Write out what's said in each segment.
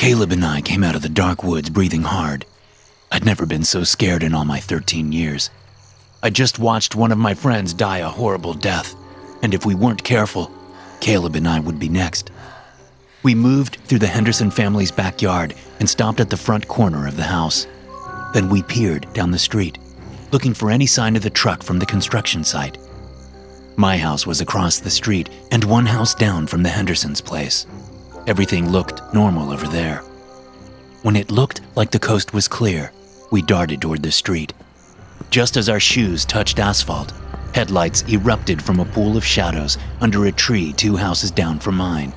Caleb and I came out of the dark woods breathing hard. I'd never been so scared in all my 13 years. I just watched one of my friends die a horrible death, and if we weren't careful, Caleb and I would be next. We moved through the Henderson family's backyard and stopped at the front corner of the house. Then we peered down the street, looking for any sign of the truck from the construction site. My house was across the street and one house down from the Hendersons' place. Everything looked normal over there. When it looked like the coast was clear, we darted toward the street. Just as our shoes touched asphalt, headlights erupted from a pool of shadows under a tree 2 houses down from mine.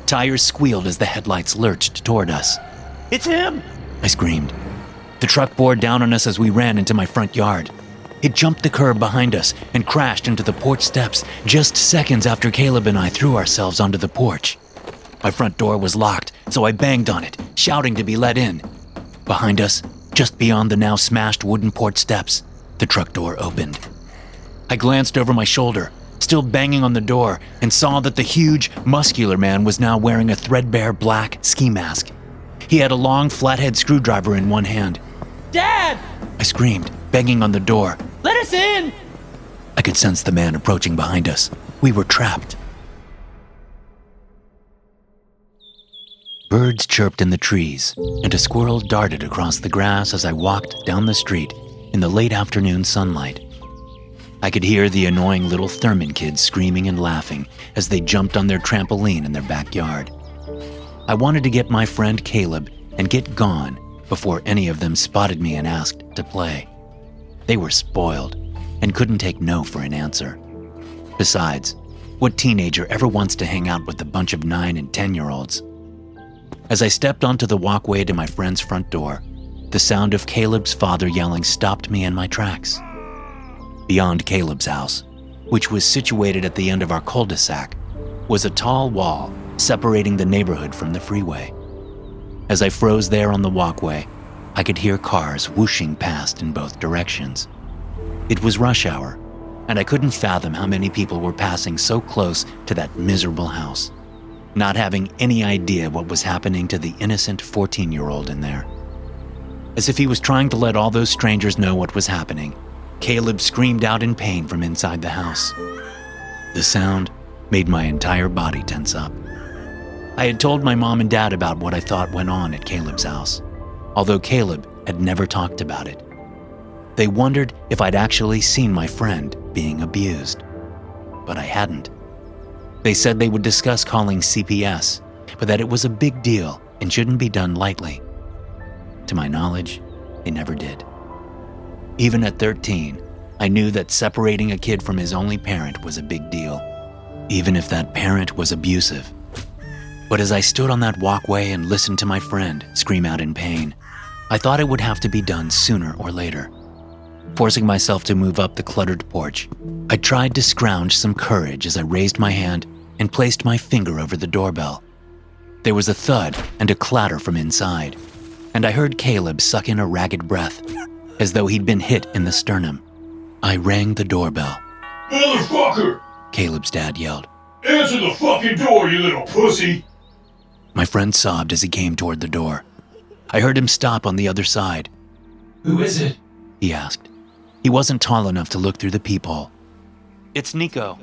Tires squealed as the headlights lurched toward us. It's him! I screamed. The truck bore down on us as we ran into my front yard. It jumped the curb behind us and crashed into the porch steps just seconds after Caleb and I threw ourselves onto the porch. My front door was locked, so I banged on it, shouting to be let in. Behind us, just beyond the now smashed wooden porch steps, the truck door opened. I glanced over my shoulder, still banging on the door, and saw that the huge, muscular man was now wearing a threadbare black ski mask. He had a long, flathead screwdriver in one hand. Dad! I screamed, banging on the door. Let us in! I could sense the man approaching behind us. We were trapped. Birds chirped in the trees, and a squirrel darted across the grass as I walked down the street in the late afternoon sunlight. I could hear the annoying little Thurman kids screaming and laughing as they jumped on their trampoline in their backyard. I wanted to get my friend Caleb and get gone before any of them spotted me and asked to play. They were spoiled and couldn't take no for an answer. Besides, what teenager ever wants to hang out with a bunch of 9 and 10-year-olds? As I stepped onto the walkway to my friend's front door, the sound of Caleb's father yelling stopped me in my tracks. Beyond Caleb's house, which was situated at the end of our cul-de-sac, was a tall wall separating the neighborhood from the freeway. As I froze there on the walkway, I could hear cars whooshing past in both directions. It was rush hour, and I couldn't fathom how many people were passing so close to that miserable house, not having any idea what was happening to the innocent 14-year-old in there. As if he was trying to let all those strangers know what was happening, Caleb screamed out in pain from inside the house. The sound made my entire body tense up. I had told my mom and dad about what I thought went on at Caleb's house, although Caleb had never talked about it. They wondered if I'd actually seen my friend being abused, but I hadn't. They said they would discuss calling CPS, but that it was a big deal and shouldn't be done lightly. To my knowledge, they never did. Even at 13, I knew that separating a kid from his only parent was a big deal, even if that parent was abusive. But as I stood on that walkway and listened to my friend scream out in pain, I thought it would have to be done sooner or later. Forcing myself to move up the cluttered porch, I tried to scrounge some courage as I raised my hand and placed my finger over the doorbell. There was a thud and a clatter from inside, and I heard Caleb suck in a ragged breath, as though he'd been hit in the sternum. I rang the doorbell. "Motherfucker!" Caleb's dad yelled. "Answer the fucking door, you little pussy!" My friend sobbed as he came toward the door. I heard him stop on the other side. "Who is it?" he asked. He wasn't tall enough to look through the peephole. It's Nico,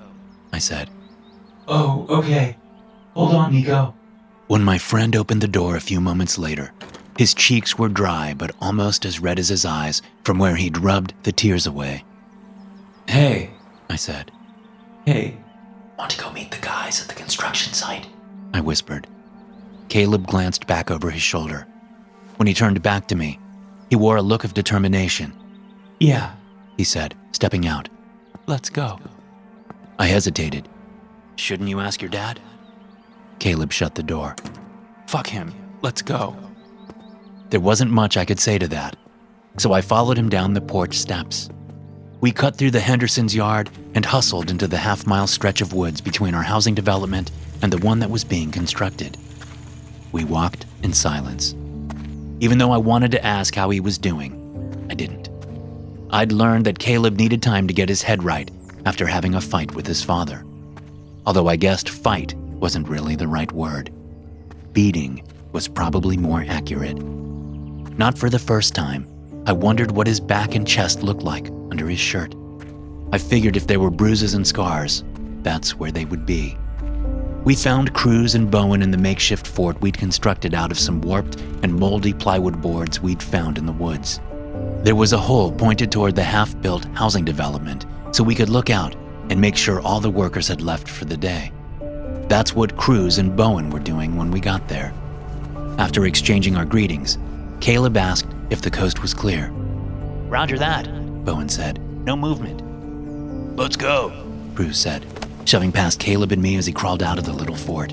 I said. "Oh, okay. Hold on, Nico." When my friend opened the door a few moments later, his cheeks were dry but almost as red as his eyes from where he'd rubbed the tears away. "Hey," I said. "Hey. Want to go meet the guys at the construction site? I whispered. Caleb glanced back over his shoulder. When he turned back to me, he wore a look of determination. Yeah," he said, stepping out. let's go. I hesitated. Shouldn't you ask your dad? Caleb shut the door. Fuck him, let's go. There wasn't much I could say to that, so I followed him down the porch steps. We cut through the Hendersons' yard and hustled into the half-mile stretch of woods between our housing development and the one that was being constructed. We walked in silence. Even though I wanted to ask how he was doing, I didn't. I'd learned that Caleb needed time to get his head right after having a fight with his father. Although I guessed fight wasn't really the right word. Beating was probably more accurate. Not for the first time, I wondered what his back and chest looked like under his shirt. I figured if there were bruises and scars, that's where they would be. We found Cruz and Bowen in the makeshift fort we'd constructed out of some warped and moldy plywood boards we'd found in the woods. There was a hole pointed toward the half-built housing development so we could look out and make sure all the workers had left for the day. That's what Cruz and Bowen were doing when we got there. After exchanging our greetings, Caleb asked if the coast was clear. Roger that, Bowen said. no movement. Let's go, Cruz said, shoving past Caleb and me as he crawled out of the little fort.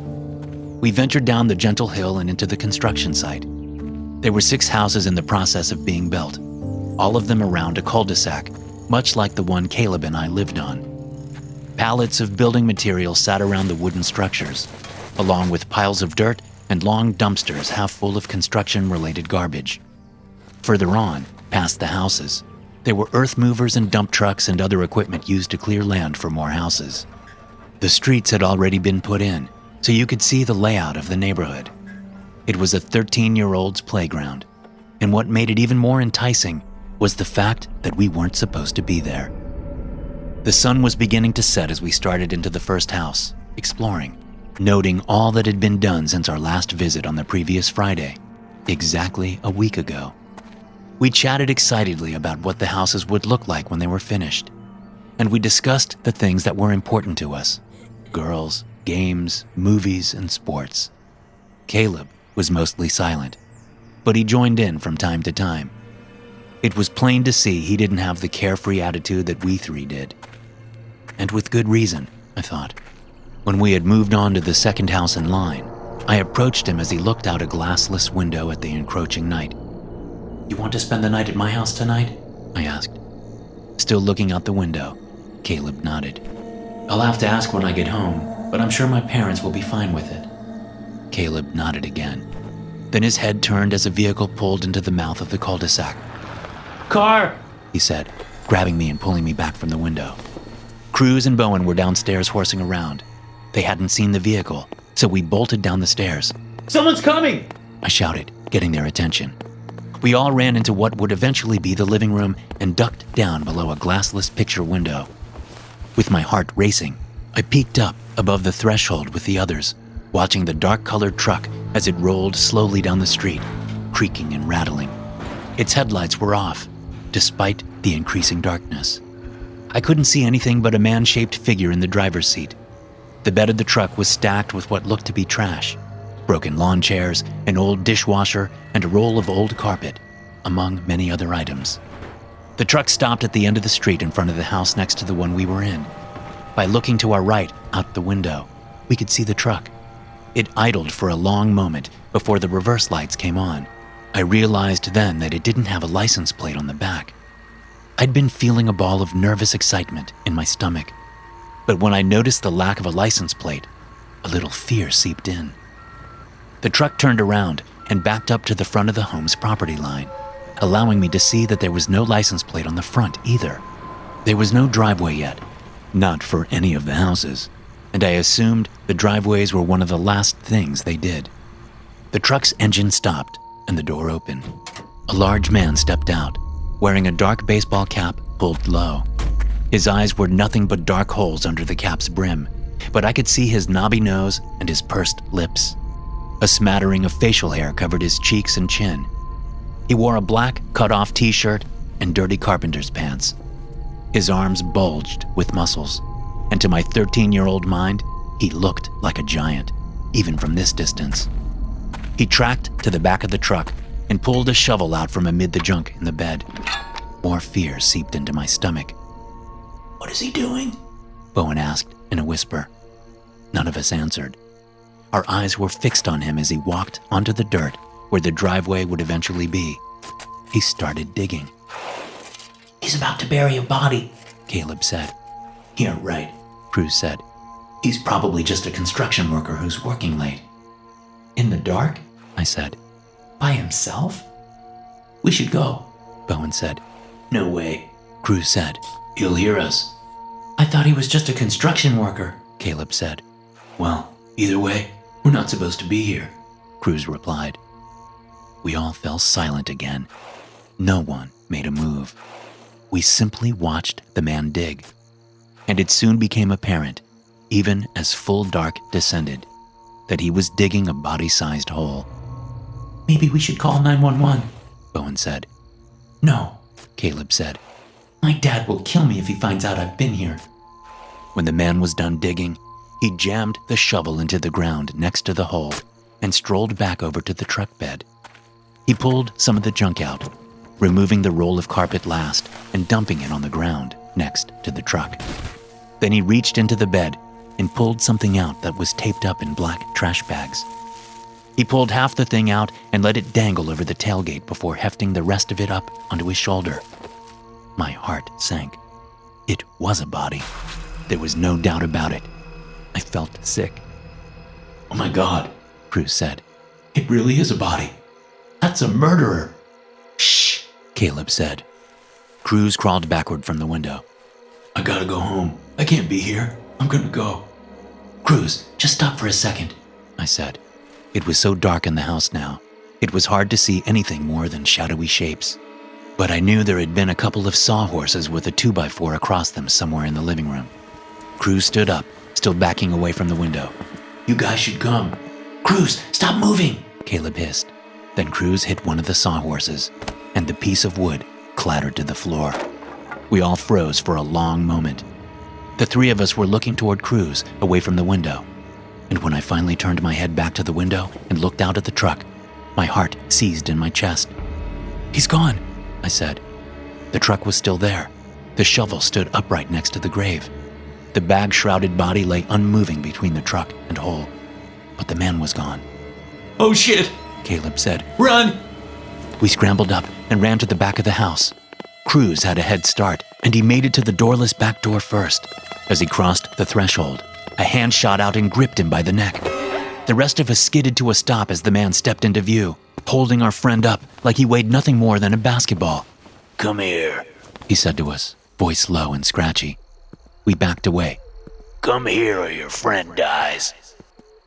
We ventured down the gentle hill and into the construction site. There were 6 houses in the process of being built, all of them around a cul-de-sac, much like the one Caleb and I lived on. Pallets of building materials sat around the wooden structures, along with piles of dirt and long dumpsters half full of construction-related garbage. Further on, past the houses, there were earth movers and dump trucks and other equipment used to clear land for more houses. The streets had already been put in, so you could see the layout of the neighborhood. It was a 13-year-old's playground, and what made it even more enticing was the fact that we weren't supposed to be there. The sun was beginning to set as we started into the first house, exploring, noting all that had been done since our last visit on the previous Friday, exactly a week ago. We chatted excitedly about what the houses would look like when they were finished, and we discussed the things that were important to us: girls, games, movies, and sports. Caleb was mostly silent, but he joined in from time to time. It was plain to see he didn't have the carefree attitude that we 3 did. And with good reason, I thought. When we had moved on to the second house in line, I approached him as he looked out a glassless window at the encroaching night. "You want to spend the night at my house tonight?" I asked. Still looking out the window, Caleb nodded. "I'll have to ask when I get home, but I'm sure my parents will be fine with it." Caleb nodded again. Then his head turned as a vehicle pulled into the mouth of the cul-de-sac. Car! He said, grabbing me and pulling me back from the window. Cruz and Bowen were downstairs horsing around. They hadn't seen the vehicle, so we bolted down the stairs. Someone's coming! I shouted, getting their attention. We all ran into what would eventually be the living room and ducked down below a glassless picture window. With my heart racing, I peeked up above the threshold with the others, watching the dark-colored truck as it rolled slowly down the street, creaking and rattling. Its headlights were off, despite the increasing darkness. I couldn't see anything but a man-shaped figure in the driver's seat. The bed of the truck was stacked with what looked to be trash: broken lawn chairs, an old dishwasher, and a roll of old carpet, among many other items. The truck stopped at the end of the street in front of the house next to the one we were in. By looking to our right, out the window, we could see the truck. It idled for a long moment before the reverse lights came on. I realized then that it didn't have a license plate on the back. I'd been feeling a ball of nervous excitement in my stomach, but when I noticed the lack of a license plate, a little fear seeped in. The truck turned around and backed up to the front of the home's property line, allowing me to see that there was no license plate on the front either. There was no driveway yet, not for any of the houses, and I assumed the driveways were one of the last things they did. The truck's engine stopped and the door opened. A large man stepped out, wearing a dark baseball cap pulled low. His eyes were nothing but dark holes under the cap's brim, but I could see his knobby nose and his pursed lips. A smattering of facial hair covered his cheeks and chin. He wore a black, cut-off t-shirt and dirty carpenter's pants. His arms bulged with muscles, and to my 13-year-old mind, he looked like a giant, even from this distance. He tracked to the back of the truck and pulled a shovel out from amid the junk in the bed. More fear seeped into my stomach. "What is he doing?" Bowen asked in a whisper. None of us answered. Our eyes were fixed on him as he walked onto the dirt where the driveway would eventually be. He started digging. "He's about to bury a body," Caleb said. "Yeah, right," Cruz said. "He's probably just a construction worker who's working late." "In the dark?" I said. "By himself?" "We should go," Bowen said. "No way," Cruz said. "He'll hear us." "I thought he was just a construction worker," Caleb said. "Well, either way, we're not supposed to be here." Cruz replied. We all fell silent again. No one made a move. We simply watched the man dig. And it soon became apparent, even as full dark descended, that he was digging a body-sized hole. Maybe we should call 911, Bowen said. No, Caleb said. My dad will kill me if he finds out I've been here. When the man was done digging, he jammed the shovel into the ground next to the hole and strolled back over to the truck bed. He pulled some of the junk out, removing the roll of carpet last and dumping it on the ground next to the truck. Then he reached into the bed and pulled something out that was taped up in black trash bags. He pulled half the thing out and let it dangle over the tailgate before hefting the rest of it up onto his shoulder. My heart sank. It was a body. There was no doubt about it. I felt sick. Oh my God, Cruz said. it really is a body. That's a murderer. Shh, Caleb said. Cruz crawled backward from the window. I gotta go home. I can't be here. I'm gonna go. Cruz, just stop for a second, I said. It was so dark in the house now, it was hard to see anything more than shadowy shapes. But I knew there had been a couple of sawhorses with a 2x4 across them somewhere in the living room. Cruz stood up, still backing away from the window. You guys should come. Cruz, stop moving, Caleb hissed. Then Cruz hit one of the sawhorses, and the piece of wood clattered to the floor. We all froze for a long moment. The three of us were looking toward Cruz, away from the window. And when I finally turned my head back to the window and looked out at the truck, my heart seized in my chest. He's gone, I said. The truck was still there. The shovel stood upright next to the grave. The bag-shrouded body lay unmoving between the truck and hole. But the man was gone. Oh shit, Caleb said. Run! We scrambled up and ran to the back of the house. Cruz had a head start, and he made it to the doorless back door first. As he crossed the threshold, a hand shot out and gripped him by the neck. The rest of us skidded to a stop as the man stepped into view, holding our friend up like he weighed nothing more than a basketball. Come here. He said to us, voice low and scratchy. We backed away. Come here or your friend dies.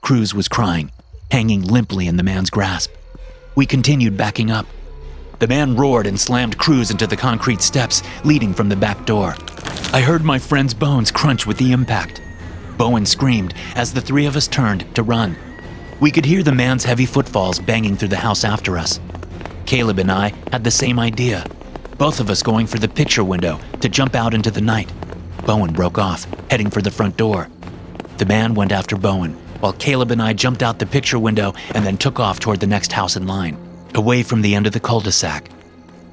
Cruz was crying, hanging limply in the man's grasp. We continued backing up. The man roared and slammed Cruz into the concrete steps leading from the back door. I heard my friend's bones crunch with the impact. Bowen screamed as the three of us turned to run. We could hear the man's heavy footfalls banging through the house after us. Caleb and I had the same idea, both of us going for the picture window to jump out into the night. Bowen broke off, heading for the front door. The man went after Bowen, while Caleb and I jumped out the picture window and then took off toward the next house in line, away from the end of the cul-de-sac.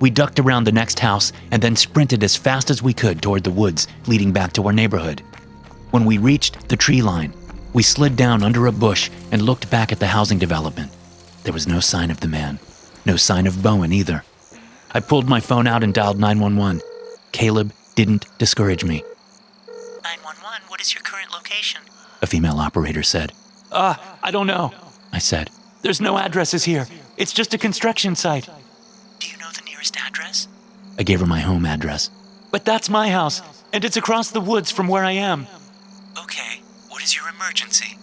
We ducked around the next house and then sprinted as fast as we could toward the woods leading back to our neighborhood. When we reached the tree line, we slid down under a bush and looked back at the housing development. There was no sign of the man, no sign of Bowen either. I pulled my phone out and dialed 911. Caleb didn't discourage me. 911, what is your current location? A female operator said. I don't know. I said. There's no addresses here. It's just a construction site. Do you know the nearest address? I gave her my home address. But that's my house, and it's across the woods from where I am. Okay, what is your emergency?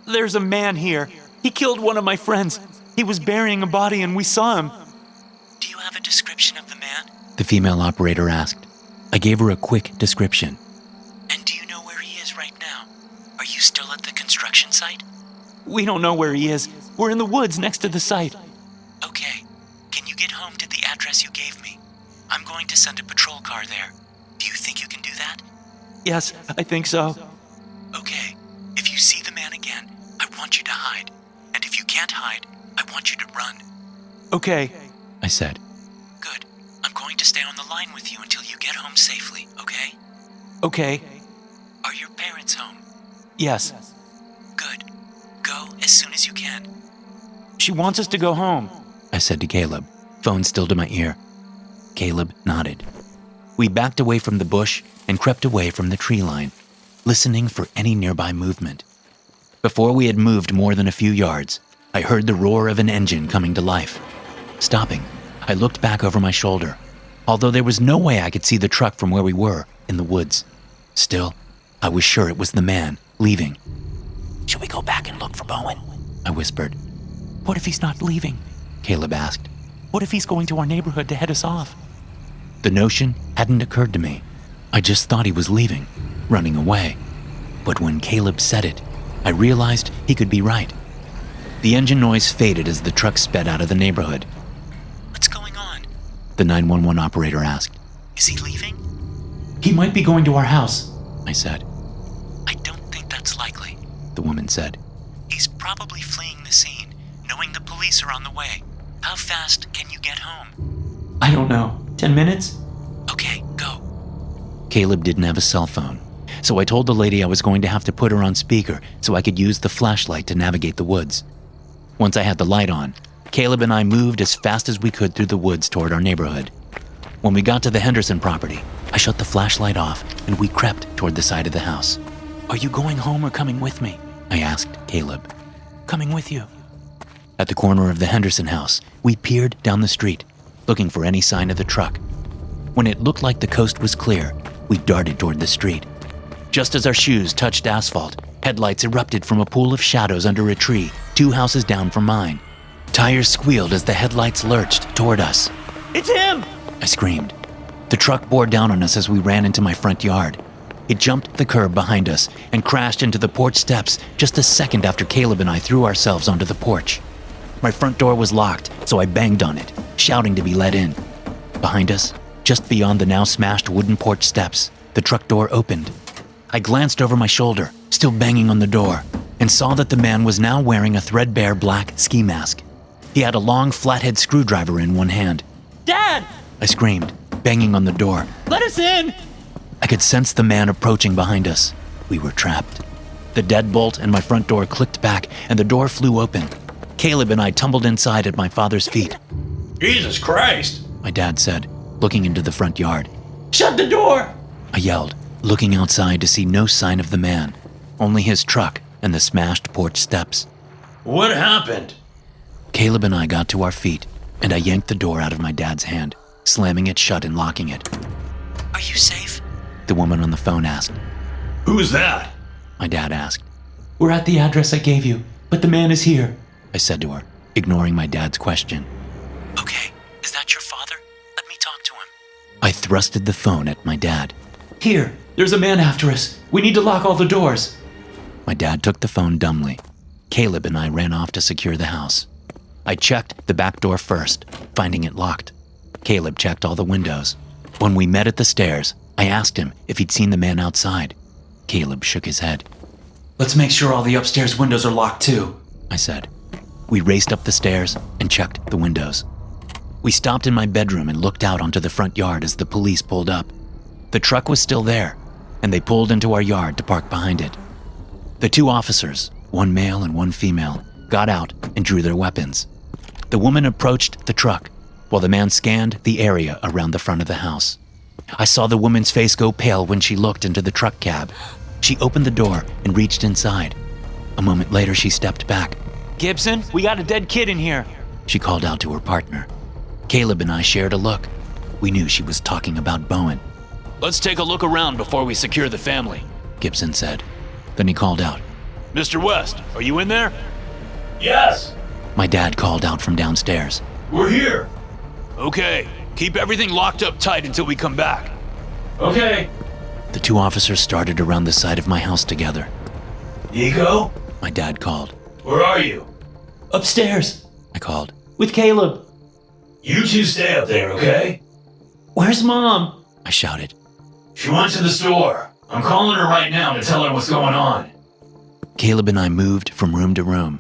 There's a man here. He killed one of my friends. He was burying a body and we saw him. Do you have a description of the man? The female operator asked. I gave her a quick description. And do you know where he is right now? Are you still at the construction site? We don't know where he is. We're in the woods next to the site. Okay, can you get home to the address you gave me? I'm going to send a patrol car there. Do you think you can do that? Yes, I think so. Okay, if you see the man again, I want you to hide. And if you can't hide, I want you to run. Okay. I said. Good. I'm going to stay on the line with you until you get home safely, okay? Okay. Are your parents home? Yes. Good. Go as soon as you can. She wants us to go home. I said to Caleb, phone still to my ear. Caleb nodded. We backed away from the bush and crept away from the tree line, listening for any nearby movement. Before we had moved more than a few yards, I heard the roar of an engine coming to life. Stopping, I looked back over my shoulder, although there was no way I could see the truck from where we were in the woods. Still, I was sure it was the man leaving. Should we go back and look for Bowen? I whispered. What if he's not leaving? Caleb asked. What if he's going to our neighborhood to head us off? The notion hadn't occurred to me. I just thought he was leaving, running away. But when Caleb said it, I realized he could be right. The engine noise faded as the truck sped out of the neighborhood. What's going on? The 911 operator asked. Is he leaving? He might be going to our house. I said. I don't think that's likely. The woman said. He's probably fleeing the scene, knowing the police are on the way. How fast can you get home? I don't know. 10 minutes? Okay, go. Caleb didn't have a cell phone, so I told the lady I was going to have to put her on speaker so I could use the flashlight to navigate the woods. Once I had the light on, Caleb and I moved as fast as we could through the woods toward our neighborhood. When we got to the Henderson property, I shut the flashlight off and we crept toward the side of the house. Are you going home or coming with me? I asked Caleb. Coming with you. At the corner of the Henderson house, we peered down the street, looking for any sign of the truck. When it looked like the coast was clear, we darted toward the street. Just as our shoes touched asphalt, headlights erupted from a pool of shadows under a tree 2 houses down from mine. Tires squealed as the headlights lurched toward us. It's him! I screamed. The truck bore down on us as we ran into my front yard. It jumped the curb behind us and crashed into the porch steps just a second after Caleb and I threw ourselves onto the porch. My front door was locked, so I banged on it, shouting to be let in. Behind us, just beyond the now smashed wooden porch steps, the truck door opened. I glanced over my shoulder, still banging on the door, and saw that the man was now wearing a threadbare black ski mask. He had a long flathead screwdriver in one hand. Dad! I screamed, banging on the door. Let us in! I could sense the man approaching behind us. We were trapped. The deadbolt and my front door clicked back, and the door flew open. Caleb and I tumbled inside at my father's feet. Jesus Christ! My dad said, looking into the front yard. Shut the door! I yelled, looking outside to see no sign of the man, only his truck and the smashed porch steps. What happened? Caleb and I got to our feet, and I yanked the door out of my dad's hand, slamming it shut and locking it. Are you safe? The woman on the phone asked. Who's that? My dad asked. We're at the address I gave you, but the man is here. I said to her, ignoring my dad's question. Okay, is that your father? Let me talk to him. I thrusted the phone at my dad. Here, there's a man after us. We need to lock all the doors. My dad took the phone dumbly. Caleb and I ran off to secure the house. I checked the back door first, finding it locked. Caleb checked all the windows. When we met at the stairs, I asked him if he'd seen the man outside. Caleb shook his head. Let's make sure all the upstairs windows are locked too, I said. We raced up the stairs and checked the windows. We stopped in my bedroom and looked out onto the front yard as the police pulled up. The truck was still there, and they pulled into our yard to park behind it. The 2 officers, one male and one female, got out and drew their weapons. The woman approached the truck, while the man scanned the area around the front of the house. I saw the woman's face go pale when she looked into the truck cab. She opened the door and reached inside. A moment later, she stepped back. Gibson, we got a dead kid in here. She called out to her partner. Caleb and I shared a look. We knew she was talking about Bowen. Let's take a look around before we secure the family. Gibson said. Then he called out. Mr. West, are you in there? Yes, My dad called out from downstairs. we're here. Okay, keep everything locked up tight until we come back. Okay. The 2 officers started around the side of my house together. Nico, My dad called. where are you? Upstairs, I called. with Caleb. You 2 stay up there, okay? Where's Mom? I shouted. She went to the store. I'm calling her right now to tell her what's going on. Caleb and I moved from room to room,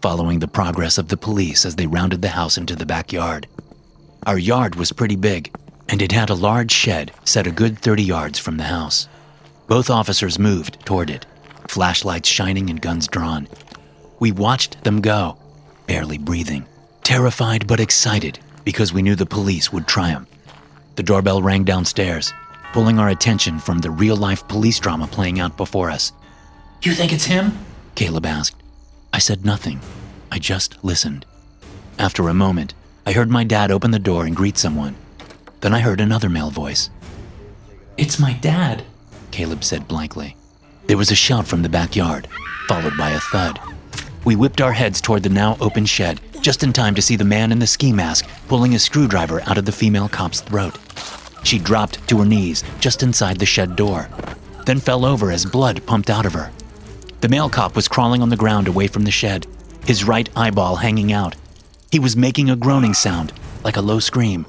following the progress of the police as they rounded the house into the backyard. Our yard was pretty big, and it had a large shed set a good 30 yards from the house. Both officers moved toward it, flashlights shining and guns drawn. We watched them go, barely breathing, terrified but excited because we knew the police would triumph. The doorbell rang downstairs, pulling our attention from the real-life police drama playing out before us. You think it's him? Caleb asked. I said nothing. I just listened. After a moment, I heard my dad open the door and greet someone. Then I heard another male voice. It's my dad. Caleb said blankly. There was a shout from the backyard, followed by a thud. We whipped our heads toward the now open shed, just in time to see the man in the ski mask pulling a screwdriver out of the female cop's throat. She dropped to her knees just inside the shed door, then fell over as blood pumped out of her. The male cop was crawling on the ground away from the shed, his right eyeball hanging out. He was making a groaning sound, like a low scream.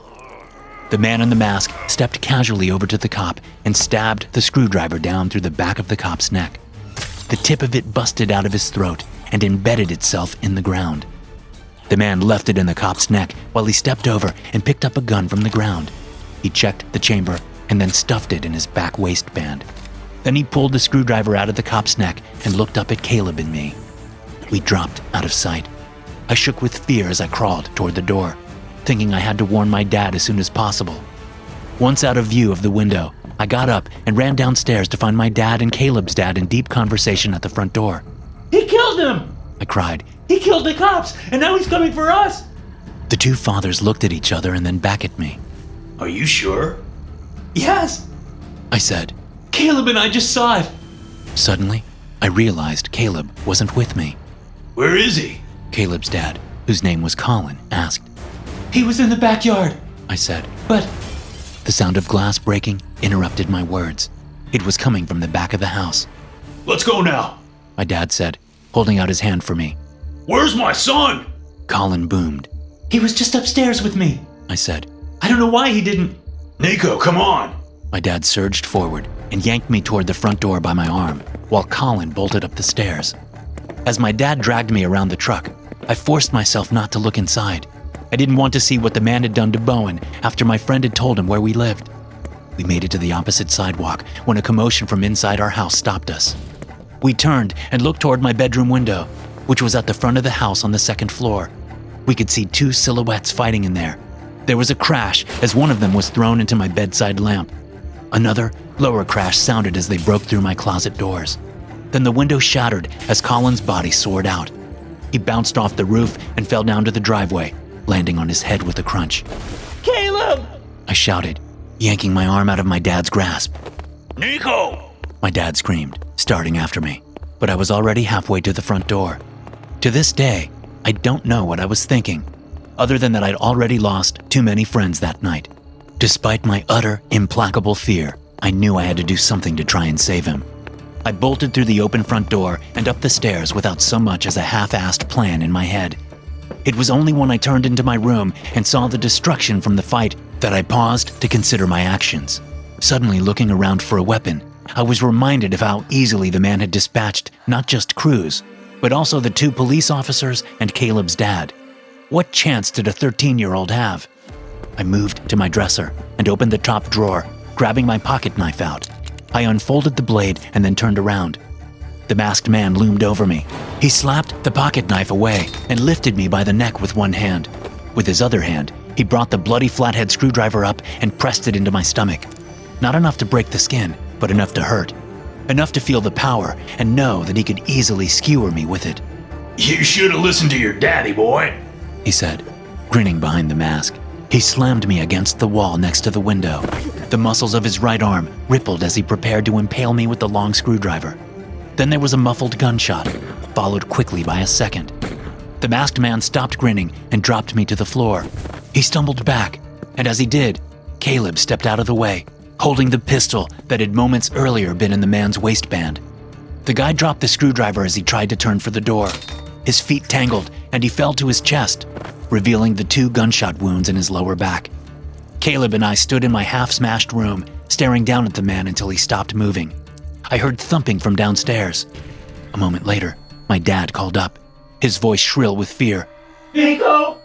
The man in the mask stepped casually over to the cop and stabbed the screwdriver down through the back of the cop's neck. The tip of it busted out of his throat and embedded itself in the ground. The man left it in the cop's neck while he stepped over and picked up a gun from the ground. He checked the chamber and then stuffed it in his back waistband. Then he pulled the screwdriver out of the cop's neck and looked up at Caleb and me. We dropped out of sight. I shook with fear as I crawled toward the door, thinking I had to warn my dad as soon as possible. Once out of view of the window, I got up and ran downstairs to find my dad and Caleb's dad in deep conversation at the front door. He killed him! I cried. He killed the cops, and now he's coming for us! The two fathers looked at each other and then back at me. Are you sure? Yes! I said. Caleb and I just saw it. Suddenly, I realized Caleb wasn't with me. Where is he? Caleb's dad, whose name was Colin, asked. He was in the backyard. I said. But The sound of glass breaking interrupted my words. It was coming from the back of the house. Let's go now. My dad said, holding out his hand for me. Where's my son? Colin boomed. he was just upstairs with me. I said. I don't know why he didn't. Nico, come on. My dad surged forward and yanked me toward the front door by my arm, while Colin bolted up the stairs. As my dad dragged me around the truck, I forced myself not to look inside. I didn't want to see what the man had done to Bowen after my friend had told him where we lived. We made it to the opposite sidewalk when a commotion from inside our house stopped us. We turned and looked toward my bedroom window, which was at the front of the house on the second floor. We could see two silhouettes fighting in there. There was a crash as one of them was thrown into my bedside lamp. Another, lower crash sounded as they broke through my closet doors. Then the window shattered as Colin's body soared out. He bounced off the roof and fell down to the driveway, landing on his head with a crunch. Caleb! I shouted, yanking my arm out of my dad's grasp. Nico! My dad screamed, starting after me, but I was already halfway to the front door. To this day, I don't know what I was thinking, other than that I'd already lost too many friends that night. Despite my utter, implacable fear, I knew I had to do something to try and save him. I bolted through the open front door and up the stairs without so much as a half-assed plan in my head. It was only when I turned into my room and saw the destruction from the fight that I paused to consider my actions. Suddenly looking around for a weapon, I was reminded of how easily the man had dispatched not just Cruz, but also the two police officers and Caleb's dad. What chance did a 13-year-old have? I moved to my dresser and opened the top drawer, grabbing my pocket knife out. I unfolded the blade and then turned around. The masked man loomed over me. He slapped the pocket knife away and lifted me by the neck with one hand. With his other hand, he brought the bloody flathead screwdriver up and pressed it into my stomach. Not enough to break the skin, but enough to hurt. Enough to feel the power and know that he could easily skewer me with it. You should have listened to your daddy, boy, he said, grinning behind the mask. He slammed me against the wall next to the window. The muscles of his right arm rippled as he prepared to impale me with the long screwdriver. Then there was a muffled gunshot, followed quickly by a second. The masked man stopped grinning and dropped me to the floor. He stumbled back, and as he did, Caleb stepped out of the way, holding the pistol that had moments earlier been in the man's waistband. The guy dropped the screwdriver as he tried to turn for the door. His feet tangled, and he fell to his chest, revealing the 2 gunshot wounds in his lower back. Caleb and I stood in my half-smashed room, staring down at the man until he stopped moving. I heard thumping from downstairs. A moment later, my dad called up, his voice shrill with fear. Nico!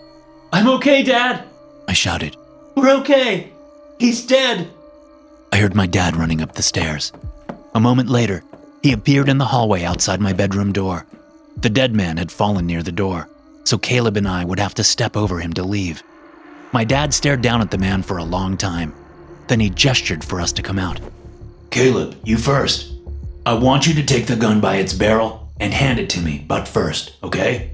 I'm okay, Dad. I shouted. We're okay. He's dead. I heard my dad running up the stairs. A moment later, he appeared in the hallway outside my bedroom door. The dead man had fallen near the door, so Caleb and I would have to step over him to leave. My dad stared down at the man for a long time. Then he gestured for us to come out. Caleb, you first. I want you to take the gun by its barrel and hand it to me, butt first, okay?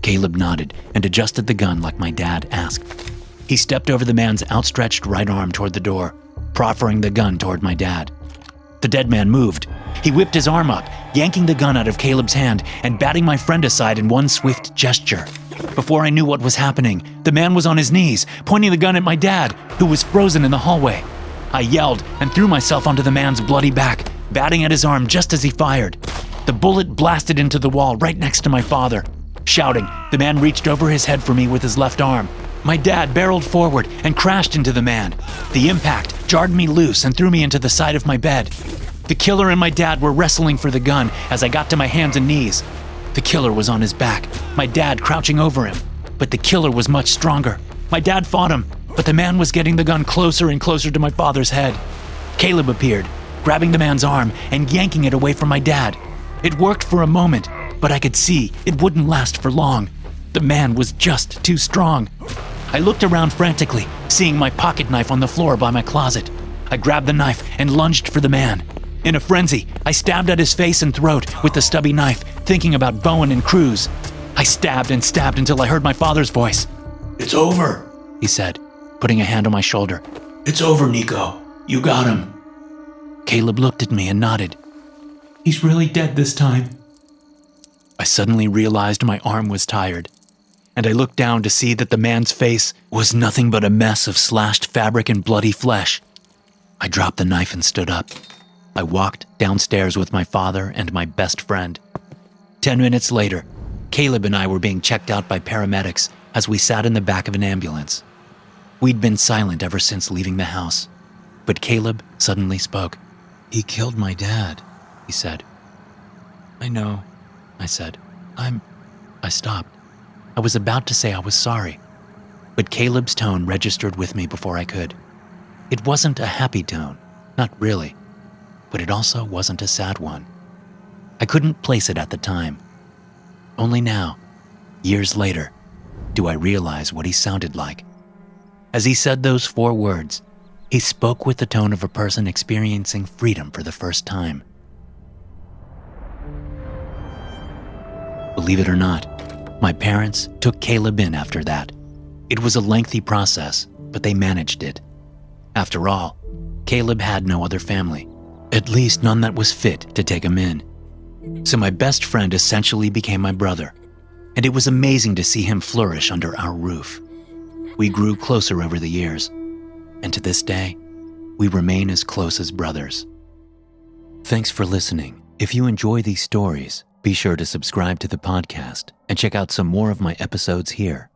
Caleb nodded and adjusted the gun like my dad asked. He stepped over the man's outstretched right arm toward the door, proffering the gun toward my dad. The dead man moved. He whipped his arm up, yanking the gun out of Caleb's hand and batting my friend aside in one swift gesture. Before I knew what was happening, the man was on his knees, pointing the gun at my dad, who was frozen in the hallway. I yelled and threw myself onto the man's bloody back, batting at his arm just as he fired. The bullet blasted into the wall right next to my father. Shouting, the man reached over his head for me with his left arm. My dad barreled forward and crashed into the man. The impact jarred me loose and threw me into the side of my bed. The killer and my dad were wrestling for the gun as I got to my hands and knees. The killer was on his back, my dad crouching over him. But the killer was much stronger. My dad fought him, but the man was getting the gun closer and closer to my father's head. Caleb appeared, grabbing the man's arm and yanking it away from my dad. It worked for a moment, but I could see it wouldn't last for long. The man was just too strong. I looked around frantically, seeing my pocket knife on the floor by my closet. I grabbed the knife and lunged for the man. In a frenzy, I stabbed at his face and throat with the stubby knife, thinking about Bowen and Cruz. I stabbed and stabbed until I heard my father's voice. It's over, He said, putting a hand on my shoulder. It's over, Nico. You got him. Caleb looked at me and nodded. He's really dead this time. I suddenly realized my arm was tired, and I looked down to see that the man's face was nothing but a mess of slashed fabric and bloody flesh. I dropped the knife and stood up. I walked downstairs with my father and my best friend. 10 minutes later, Caleb and I were being checked out by paramedics as we sat in the back of an ambulance. We'd been silent ever since leaving the house, but Caleb suddenly spoke. "He killed my dad," he said. "I know," I said. I stopped. I was about to say I was sorry, but Caleb's tone registered with me before I could. It wasn't a happy tone, not really, but it also wasn't a sad one. I couldn't place it at the time. Only now, years later, do I realize what he sounded like. As he said those 4 words, he spoke with the tone of a person experiencing freedom for the first time. Believe it or not, my parents took Caleb in after that. It was a lengthy process, but they managed it. After all, Caleb had no other family, at least none that was fit to take him in. So my best friend essentially became my brother, and it was amazing to see him flourish under our roof. We grew closer over the years, and to this day, we remain as close as brothers. Thanks for listening. If you enjoy these stories, be sure to subscribe to the podcast and check out some more of my episodes here.